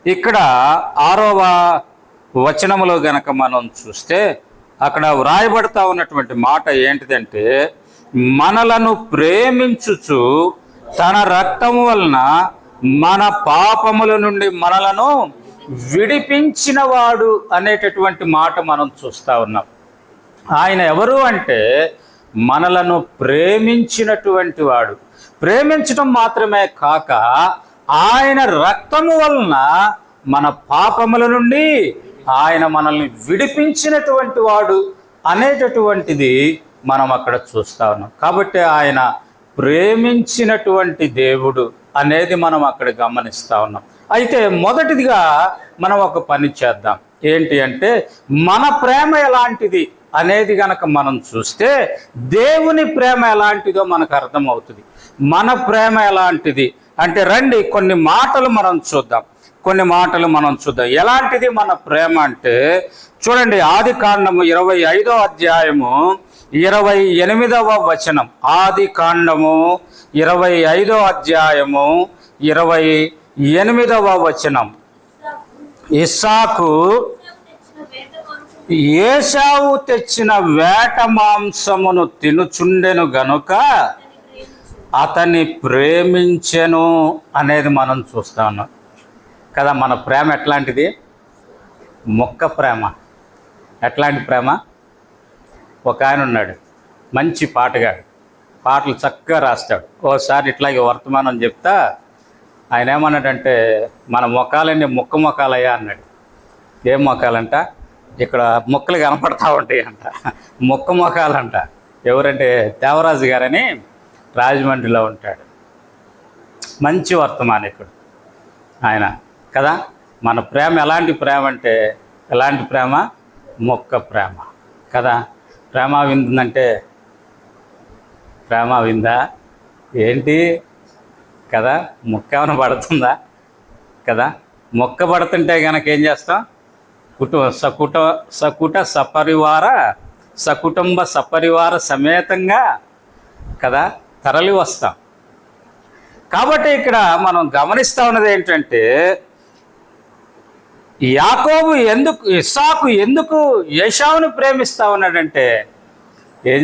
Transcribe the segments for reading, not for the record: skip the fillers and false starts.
ఇక్కడ 6వ వచనములో గనక మనం చూస్తే అక్కడ వ్రాయబడతా ఉన్నటువంటి మాట ఏంటిదంటే, మనలను ప్రేమించుచు తన రక్తము వలన మన పాపముల నుండి మనలను విడిపించినవాడు అనేటటువంటి మాట మనం చూస్తూ ఉన్నాం. ఆయన ఎవరు అంటే మనలను ప్రేమించినటువంటి వాడు. ప్రేమించడం మాత్రమే కాక ఆయన రక్తము వలన మన పాపముల నుండి ఆయన మనల్ని విడిపించినటువంటి వాడు అనేటటువంటిది మనం అక్కడ చూస్తా ఉన్నాం. కాబట్టి ఆయన ప్రేమించినటువంటి దేవుడు అనేది మనం అక్కడ గమనిస్తూ ఉన్నాం. అయితే మొదటిదిగా మనం ఒక పని చేద్దాం. ఏంటి అంటే, మన ప్రేమ ఎలాంటిది అనేది గనక మనం చూస్తే దేవుని ప్రేమ ఎలాంటిదో మనకు అర్థమవుతుంది. మన ప్రేమ ఎలాంటిది అంటే రండి కొన్ని మాటలు మనం చూద్దాం. ఎలాంటిది మన ప్రేమ అంటే చూడండి, ఆదికాండము 25వ అధ్యాయము 28వ వచనం. ఆదికాండము 25వ అధ్యాయము 28వ వచనం. ఇస్సాకు ఏశావు తెచ్చిన వేట మాంసమును తినుచుండెను గనుక అతన్ని ప్రేమించెను అనేది మనం చూస్తా ఉన్నాం కదా. మన ప్రేమ ఎట్లాంటిది? మొక్క ప్రేమ. ఎట్లాంటి ప్రేమ? ఒక ఆయన ఉన్నాడు, మంచి పాటగాడు, పాటలు చక్కగా రాస్తాడు. ఓసారి ఇట్లాగే వర్తమానం చెప్తా ఆయన ఏమన్నాడంటే, మన మొక్కలన్నీ మొక్కలయ్యా అన్నాడు. ఏం మొక్కలంట? ఇక్కడ మొక్కలు కనపడతా ఉంటాయి అంట, మొక్కలంట. ఎవరంటే దేవరాజు గారని రాజమండ్రిలో ఉంటాడు, మంచి వర్తమానికుడు ఆయన కదా. మన ప్రేమ ఎలాంటి ప్రేమ అంటే, ఎలాంటి ప్రేమ? మొక్క ప్రేమ కదా. ప్రేమ విందంటే ప్రేమ విందా ఏంటి కదా. మొక్క ఏమైనా పడుతుందా కదా. మొక్క పడుతుంటే కనుక ఏం చేస్తాం? సకుటుంబ సపరివార సమేతంగా కదా తరలి వస్తాం. కాబట్టి ఇక్కడ మనం గమనిస్తూ ఉన్నది ఏంటంటే, ఇస్సాకు ఎందుకు ఏశావుని ప్రేమిస్తూ ఉన్నాడంటే,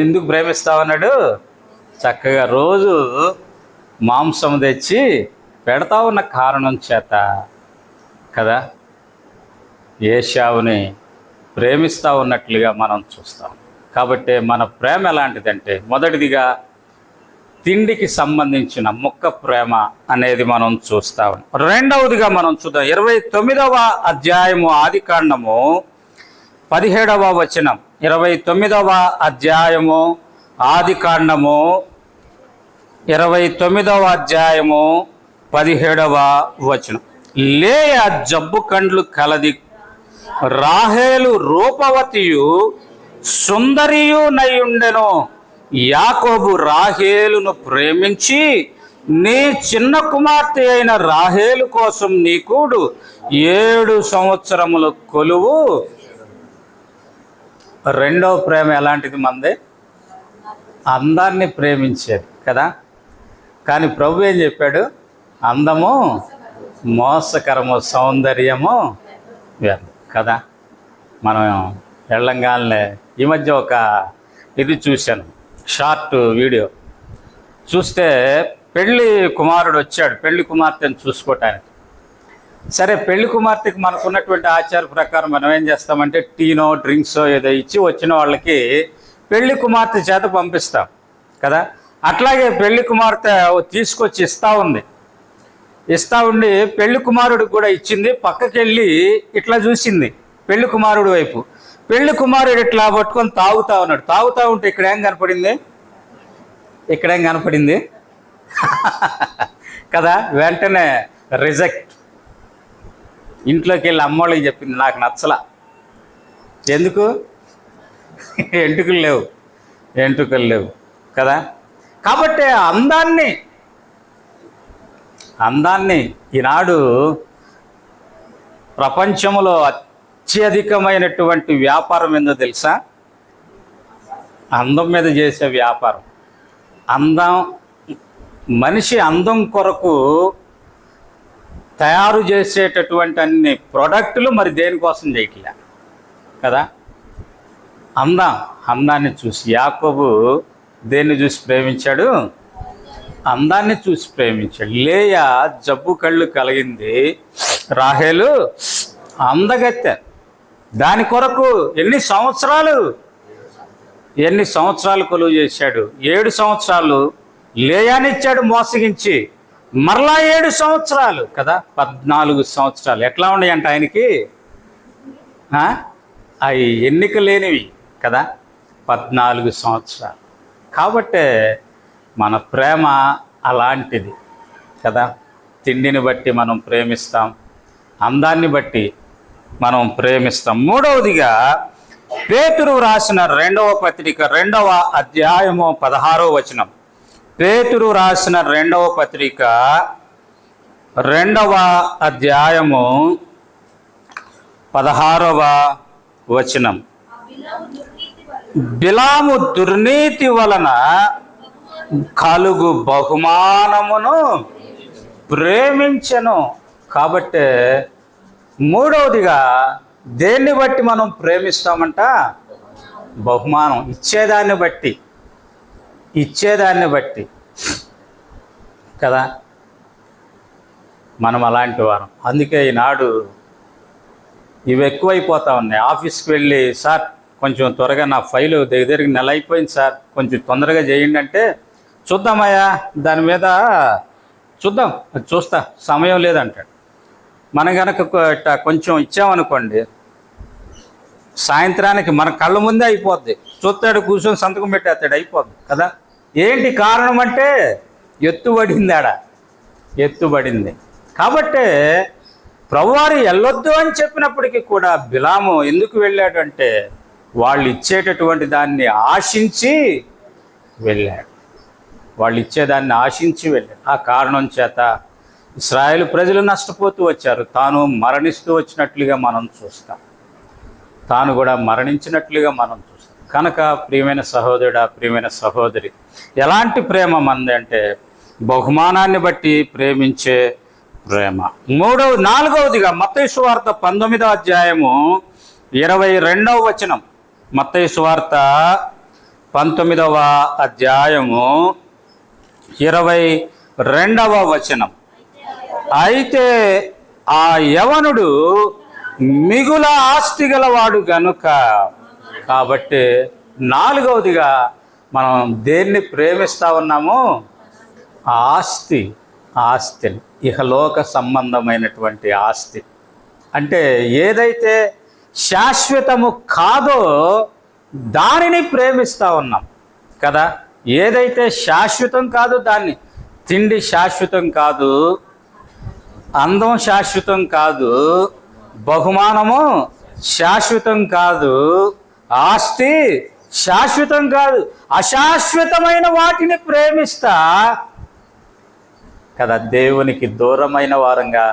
ఎందుకు ప్రేమిస్తూ ఉన్నాడు? చక్కగా రోజు మాంసం తెచ్చి పెడతా ఉన్న కారణం చేత కదా ఏశావుని ప్రేమిస్తూ ఉన్నట్లుగా మనం చూస్తాం. కాబట్టి మన ప్రేమ ఎలాంటిదంటే, మొదటిదిగా తిండికి సంబంధించిన మొక్క ప్రేమ అనేది మనం చూస్తాం. రెండవదిగా మనం చూద్దాం 29వ అధ్యాయము ఆదికాండము 17వ వచనం. 29వ అధ్యాయము ఆదికాండము 29వ అధ్యాయము 17వ వచనం. లేయా జబ్బు కండ్లు కలది, రాహేలు రూపవతియు సుందరియు నయుండెను. యాకోబు రాహేలును ప్రేమించి, నీ చిన్న కుమార్తె అయిన రాహేలు కోసం నీకుడు 7 సంవత్సరములు కొలువు. రెండవ ప్రేమ ఎలాంటిది? మంది అందాన్ని ప్రేమించేది కదా. కానీ ప్రభు ఏం చెప్పాడు? అందము మోసకరము, సౌందర్యము వ్యర్థం కదా. మనం వెళ్ళంగానే ఈ మధ్య ఒక ఇది చూశాను, షార్ట్ వీడియో చూస్తే పెళ్లి కుమారుడు వచ్చాడు పెళ్లి కుమార్తెను చూసుకోవటానికి. సరే, పెళ్లి కుమార్తెకి మనకున్నటువంటి ఆచార ప్రకారం మనం ఏం చేస్తామంటే టీనో డ్రింక్సో ఏదో ఇచ్చి వచ్చిన వాళ్ళకి పెళ్లి కుమార్తె చేత పంపిస్తాం కదా. అట్లాగే పెళ్లి కుమార్తె తీసుకొచ్చి ఇస్తా ఉండి పెళ్లి కుమారుడికి కూడా ఇచ్చింది. పక్కకి వెళ్ళి ఇట్లా చూసింది పెళ్లి కుమారుడి వైపు. పెళ్లి కుమారుడు ఇట్లా పట్టుకొని తాగుతా ఉన్నాడు. తాగుతూ ఉంటే ఇక్కడేం కనపడింది కదా. వెంటనే రిజెక్ట్. ఇంట్లోకి వెళ్ళి అమ్మోళ్ళకి చెప్పింది, నాకు నచ్చలా. ఎందుకు? ఎంటుకలు లేవు కదా. కాబట్టి అందాన్ని ఈనాడు ప్రపంచంలో అత్యధికమైనటువంటి వ్యాపారం ఏందో తెలుసా? అందం మీద చేసే వ్యాపారం. మనిషి అందం కొరకు తయారు చేసేటటువంటి అన్ని ప్రొడక్టులు మరి దేనికోసం చేయట్లే కదా. అందాన్ని చూసి యాకోబు దేన్ని చూసి ప్రేమించాడు? అందాన్ని చూసి ప్రేమించాడు. లేయా జబ్బు కళ్ళు కలిగింది, రాహేలు అందగత్తె. దాని కొరకు ఎన్ని సంవత్సరాలు కొలువు చేశాడు? 7 సంవత్సరాలు లేయానిచ్చాడు మోసగించి, మరలా 7 సంవత్సరాలు కదా, 14 సంవత్సరాలు. ఎట్లా ఉన్నాయంట ఆయనకి? అవి ఎన్నిక లేనివి కదా, 14 సంవత్సరాలు. కాబట్టే మన ప్రేమ అలాంటిది కదా. తిండిని బట్టి మనం ప్రేమిస్తాం, అందాన్ని బట్టి మనం ప్రేమిస్తాం. మూడవదిగా పేతురు రాసిన 2వ పత్రిక 2వ అధ్యాయము 16వ వచనం. పేతురు రాసిన 2వ పత్రిక 2వ అధ్యాయము 16వ వచనం. బిలాము దుర్నీతి వలన కలుగు బహుమానమును ప్రేమించెను. కాబట్టే మూడవదిగా దేన్ని బట్టి మనం ప్రేమిస్తామంట? బహుమానం ఇచ్చేదాన్ని బట్టి కదా. మనం అలాంటి వారం. అందుకే ఈనాడు ఇవి ఎక్కువైపోతా ఉన్నాయి. ఆఫీస్కి వెళ్ళి, సార్ కొంచెం త్వరగా నా ఫైలు దగ్గరికి నెల అయిపోయింది సార్, కొంచెం తొందరగా చేయండి అంటే, చూద్దామయ్యా దాని మీద చూస్తా సమయం లేదంటాడు. మనం కనుక కొంచెం ఇచ్చామనుకోండి, సాయంత్రానికి మన కళ్ళ ముందే అయిపోద్ది. చూస్తాడు, కూర్చొని సంతకం పెట్టేస్తాడు, అయిపోద్ది కదా. ఏంటి కారణం అంటే ఎత్తుబడింది. కాబట్టే ప్రభువారు వెళ్ళొద్దు అని చెప్పినప్పటికీ కూడా బిలాము ఎందుకు వెళ్ళాడు అంటే, వాళ్ళు ఇచ్చేటటువంటి దాన్ని ఆశించి వెళ్ళాడు. ఆ కారణం చేత ఇశ్రాయేలు ప్రజలు నష్టపోతూ వచ్చారు. తాను మరణిస్తూ వచ్చినట్లుగా మనం చూస్తాం, తాను కూడా మరణించినట్లుగా మనం చూస్తాం. కనుక ప్రియమైన సహోదరుడా, ప్రియమైన సహోదరి, ఎలాంటి ప్రేమ మంది అంటే బహుమానాన్ని బట్టి ప్రేమించే ప్రేమ. నాలుగవదిగా మత్తయి సువార్త 19వ అధ్యాయము 22వ వచనం. మత్తయి సువార్త 19వ అధ్యాయము 22వ వచనం. అయితే ఆ యవనుడు మిగుల ఆస్తి గలవాడు గనుక. కాబట్టి నాలుగవదిగా మనం దేన్ని ప్రేమిస్తా ఉన్నాము? ఆస్తిని, ఇహలోక సంబంధమైనటువంటి ఆస్తి. అంటే ఏదైతే శాశ్వతము కాదో దానిని ప్రేమిస్తూ ఉన్నాం కదా. ఏదైతే శాశ్వతం కాదో దాన్ని, తిండి శాశ్వతం కాదు, అందం శాశ్వతం కాదు, బహుమానము శాశ్వతం కాదు, ఆస్తి శాశ్వతం కాదు, అశాశ్వతమైన వాటిని ప్రేమిస్తా కదా దేవునికి దూరమైన వారంగా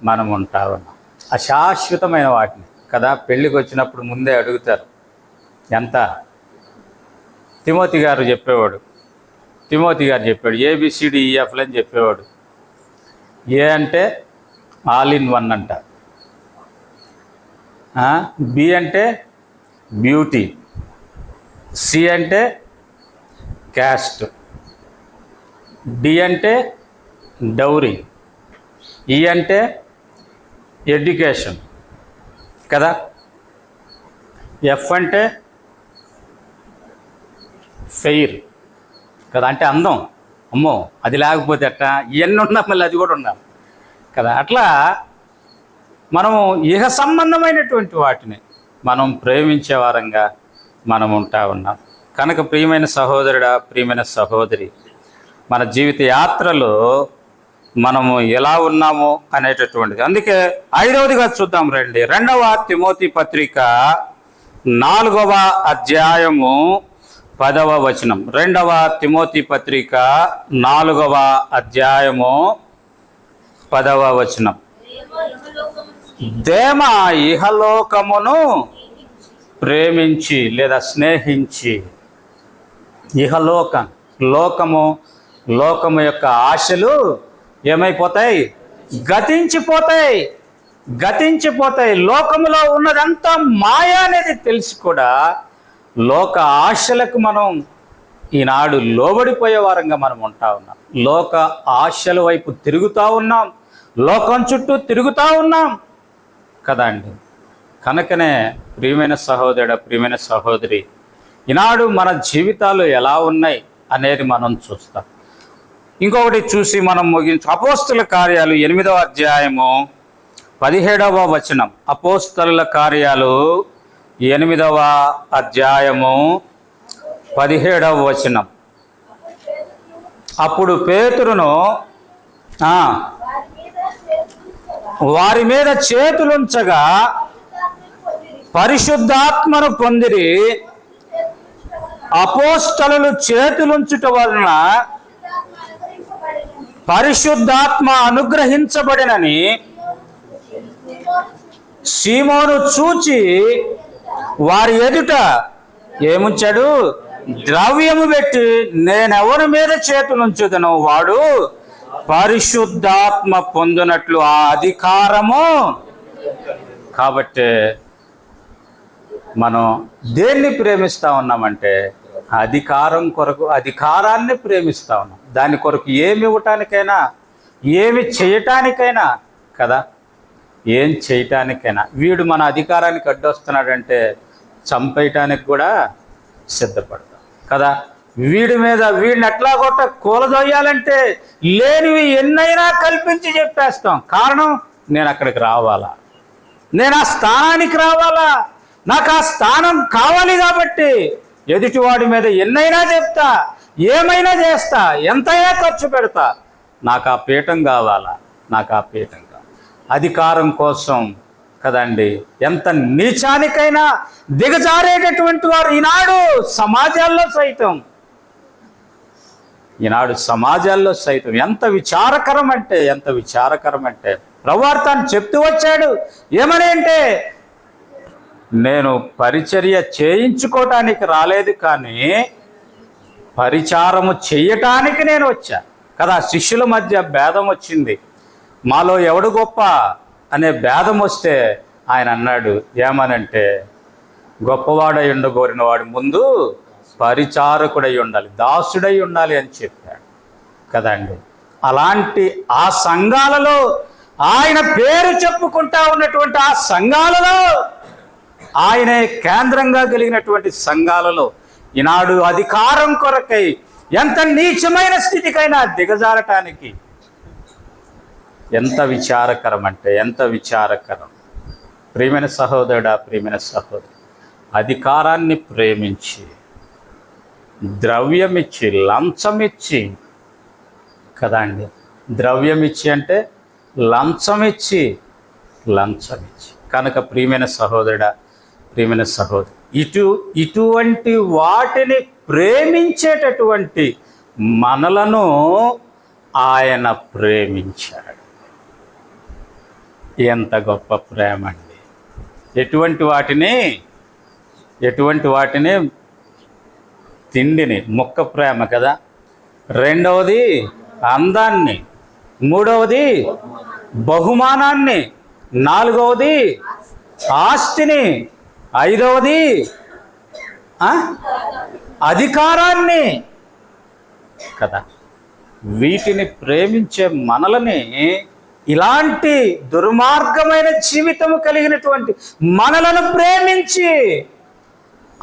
మనం ఉంటా ఉన్నాం. అశాశ్వతమైన వాటిని కదా. పెళ్ళికి వచ్చినప్పుడు ముందే అడుగుతారు ఎంత. తిమోతి గారు చెప్పాడు ABCDEF అని చెప్పేవాడు. ఏ అంటే ఆల్ ఇన్ వన్ అంట, బి అంటే బ్యూటీ, సి అంటే క్యాస్ట్, డి అంటే డౌరీ, ఈ అంటే ఎడ్యుకేషన్ కదా, ఎఫ్ అంటే ఫెయిర్ కదా, అంటే అందం. అమ్మో అది లేకపోతే అట్లా, ఇవన్నీ ఉన్నా మళ్ళీ అది కూడా ఉండాలి కదా. అట్లా మనము ఇహ సంబంధమైనటువంటి వాటిని మనం ప్రేమించే వారంగా మనం ఉంటా ఉన్నాం. కనుక ప్రియమైన సహోదరుడా, ప్రియమైన సహోదరి, మన జీవిత యాత్రలో మనము ఎలా ఉన్నాము అనేటటువంటిది. అందుకే 5వదిగా చూద్దాం రండి. 2వ తిమోతి పత్రిక 4వ అధ్యాయము 10వ వచనం. 2వ తిమోతి పత్రిక 4వ అధ్యాయము 10వ వచనం. దేమ ఇహలోకమును ప్రేమించి లేదా స్నేహించి. లోకము యొక్క ఆశలు ఏమైపోతాయి? గతించిపోతాయి. లోకములో ఉన్నదంతా మాయ అనేది తెలిసి కూడా లోక ఆశలకు మనం ఈనాడు లోబడిపోయే వారంగా మనం ఉంటా ఉన్నాం. లోక ఆశల వైపు తిరుగుతూ ఉన్నాం, లోకం చుట్టూ తిరుగుతూ ఉన్నాం కదా అండి. కనుకనే ప్రియమైన సహోదరుడు, ప్రియమైన సహోదరి, ఈనాడు మన జీవితాలు ఎలా ఉన్నాయి అనేది మనం చూస్తాం. ఇంకొకటి చూసి మనం ముగించు. అపోస్తలుల కార్యాలు 8వ అధ్యాయము 17వ వచనం. అపోస్తలుల కార్యాలు 8వ అధ్యాయము 17వ వచనం. అప్పుడు పేతురును వారి మీద చేతులుంచగా పరిశుద్ధాత్మను పొందిరి. అపోస్తలులు చేతులుంచుట వలన పరిశుద్ధాత్మ అనుగ్రహించబడినని సీమోను చూచి వారి ఎదుట ఏముంచాడు? ద్రవ్యము పెట్టి, నేనెవరి మీద చేతులుంచుదను వాడు పరిశుద్ధాత్మ పొందినట్లు ఆ అధికారము. కాబట్టి మనం దేన్ని ప్రేమిస్తూ ఉన్నామంటే అధికారం కొరకు, అధికారాన్ని ప్రేమిస్తూ ఉన్నాం. దాని కొరకు ఏమి ఇవ్వటానికైనా, ఏమి చేయటానికైనా కదా, ఏం చేయటానికైనా. వీడు మన అధికారానికి అడ్డొస్తున్నాడంటే చంపేయటానికి కూడా సిద్ధపడతాం కదా. వీడిని ఎట్లా కొట్ట కూలదొయ్యాలంటే లేనివి ఎన్నైనా కల్పించి చెప్పేస్తాం. కారణం, నేను అక్కడికి రావాలా, నేను ఆ స్థానానికి రావాలా, నాకు ఆ స్థానం కావాలి. కాబట్టి ఎదుటివాడి మీద ఎన్నైనా చెప్తా, ఏమైనా చేస్తా, ఎంతైనా ఖర్చు పెడతా, నాకు ఆ పీఠం కావాలా, నాకు ఆ పీఠం కావాలి. అధికారం కోసం కదండి ఎంత నీచానికైనా దిగజారేటటువంటి వారు ఈనాడు సమాజాల్లో సైతం ఎంత విచారకరం అంటే ప్రభువు తాను చెప్తూ వచ్చాడు. ఏమని అంటే, నేను పరిచర్య చేయించుకోవటానికి రాలేదు, కానీ పరిచారము చెయ్యటానికి నేను వచ్చా కదా. శిష్యుల మధ్య భేదం వచ్చింది, మాలో ఎవడు గొప్ప అనే భేదం వస్తే ఆయన అన్నాడు ఏమనంటే, గొప్పవాడై ఉండగోరిన వాడు ముందు పరిచారకుడై ఉండాలి, దాసుడై ఉండాలి అని చెప్పాడు కదండి. అలాంటి ఆ సంఘాలలో, ఆయన పేరు చెప్పుకుంటా ఉన్నటువంటి ఆ సంఘాలలో, ఆయనే కేంద్రంగా కలిగినటువంటి సంఘాలలో ఈనాడు అధికారం కొరకై ఎంత నీచమైన స్థితికైనా దిగజారటానికి ఎంత విచారకరం అంటే ఎంత విచారకరం. ప్రియమైన సహోదరుడా, ప్రియమైన సహోదరి, అధికారాన్ని ప్రేమించి, ద్రవ్యమిచ్చి, లంచమిచ్చి కదా అండి. ద్రవ్యమిచ్చి అంటే లంచమిచ్చి. కనుక ప్రియమైన సహోదరుడా, ప్రియమైన సహోదరి, ఇటువంటి వాటిని ప్రేమించేటటువంటి మనలను ఆయన ప్రేమించాడు. ఎంత గొప్ప ప్రేమ అండి. ఎటువంటి వాటిని తిండిని, ముక్క ప్రేమ కదా. రెండవది అందాన్ని, మూడవది బహుమానాన్ని, నాలుగవది ఆస్తిని, ఐదవది అధికారాన్ని కదా. వీటిని ప్రేమించే మనలని, ఇలాంటి దుర్మార్గమైన జీవితము కలిగినటువంటి మనలను ప్రేమించి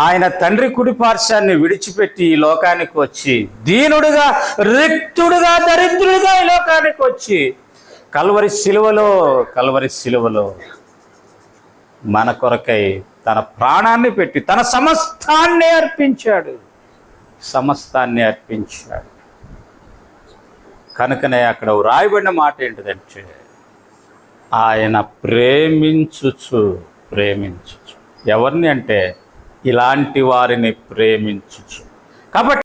ఆయన తండ్రి కుడిపార్శ్వాన్ని విడిచిపెట్టి ఈ లోకానికి వచ్చి, దీనుడుగా, రిక్తుడుగా, దరిద్రుడిగా ఈ లోకానికి వచ్చి కల్వరి శిలువలో మన కొరకై తన ప్రాణాన్ని పెట్టి తన సమస్తాన్ని అర్పించాడు. కనుకనే అక్కడ వ్రాయబడిన మాట ఏంటిదంటే, ఆయన ప్రేమించుచు. ఎవరిని అంటే ఇలాంటి వారిని ప్రేమించుచు. కాబట్టి